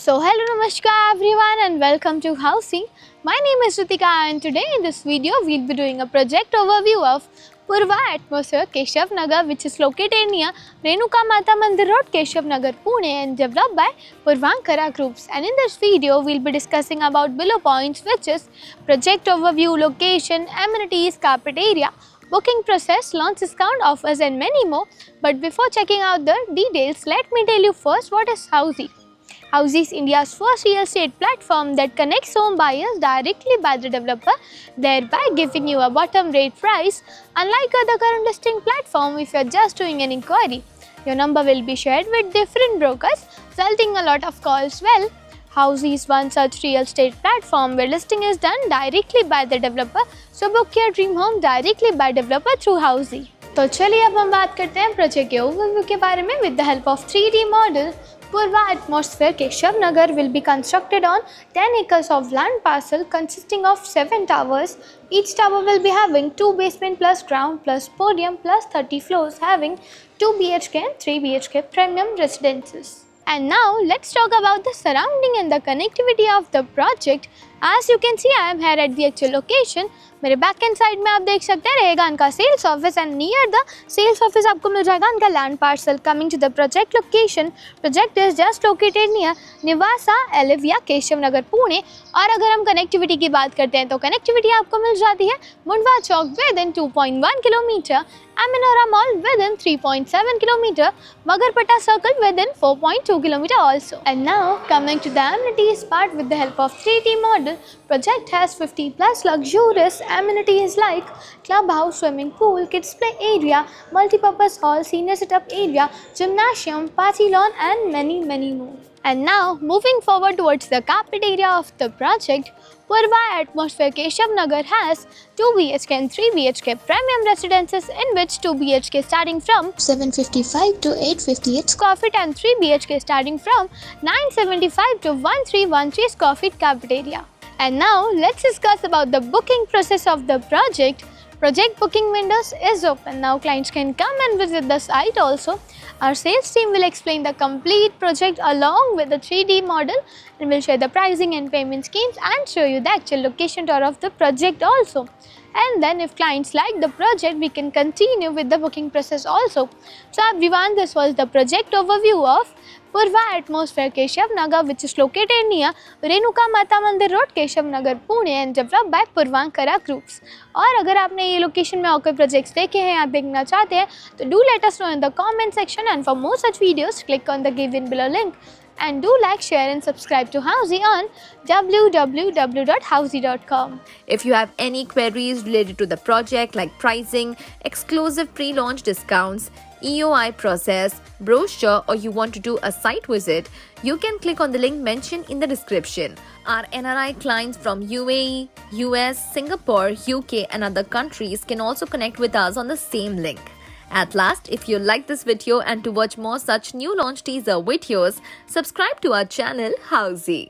So hello namaskar everyone and welcome to Housing. My name is Ritika and today in this video we'll be doing a project overview of Purva Atmosphere Keshav Nagar, which is located near Renuka Mata Mandir Road, Keshav Nagar, Pune, and developed by Purvankara Groups. And in this video we'll be discussing about below points, which is project overview, location, amenities, carpet area, booking process, launch discount offers and many more. But before checking out the details, let me tell you first what is Housing. Housing is India's first real estate platform that connects home buyers directly by the developer, thereby giving you a bottom rate price. Unlike other current listing platform, if you are just doing an inquiry, your number will be shared with different brokers, resulting a lot of calls. Well, Housing is one such real estate platform where listing is done directly by the developer. So book your dream home directly by developer through Housing. तो चलिए अब हम बात करते हैं project के overview के बारे में. With the help of 3D model, Purva Atmosphere Keshav Nagar will be constructed on 10 acres of land parcel consisting of 7 towers. Each tower will be having 2 basement plus ground plus podium plus 30 floors, having 2 BHK and 3 BHK premium residences. And now let's talk about the surrounding and the connectivity of the project. As you can see, I am here at the actual location. मेरे back end side में आप देख सकते हैं रहेगा इनका sales office and near the sales office आपको मिल जाएगा इनका land parcel. Coming to the project location, project is just located near Nivasa Elivia Keshav Nagar Pune. और अगर हम कनेक्टिविटी की बात करते हैं तो कनेक्टिविटी आपको मिल जाती है Mundhwa Chowk within 2.1 kilometre, Aminora Mall within 3.7 km, Magarpata Circle within 4.2 km also. And now coming to the amenities part, with the help of 3D model, project has 50 plus luxurious amenities like clubhouse, swimming pool, kids play area, multi-purpose hall, senior setup area, gymnasium, party lawn and many more. And now moving forward towards the carpet area of the project, Purva Atmosphere Keshav Nagar has 2 BHK and 3 BHK premium residences, in which 2 BHK starting from 755 to 858 square feet and 3 BHK starting from 975 to 1313 square feet carpet area. And now let's discuss about the booking process of the project. Project booking windows is open. Now clients can come and visit the site also. Our sales team will explain the complete project along with the 3D model and will share the pricing and payment schemes and show you the actual location tour of the project also. And then if clients like the project, we can continue with the booking process also. So everyone, this was the project overview of Purva Atmosphere Keshav Nagar, which is located near Renuka Mata Mandir Road, Keshav Nagar, Pune, and developed by Purvankara Groups. और अगर आपने ये location में और कोई projects देखे हैं या देखना चाहते हैं तो do let us know in the comment section, and for more such videos click on the given below link. And do like, share and subscribe to Housing on www.housing.com. If you have any queries related to the project like pricing, exclusive pre-launch discounts, EOI process, brochure, or you want to do a site visit, you can click on the link mentioned in the description. Our NRI clients from UAE, US, Singapore, UK and other countries can also connect with us on the same link. At last, if you like this video and to watch more such new launch teaser videos, subscribe to our channel Housing.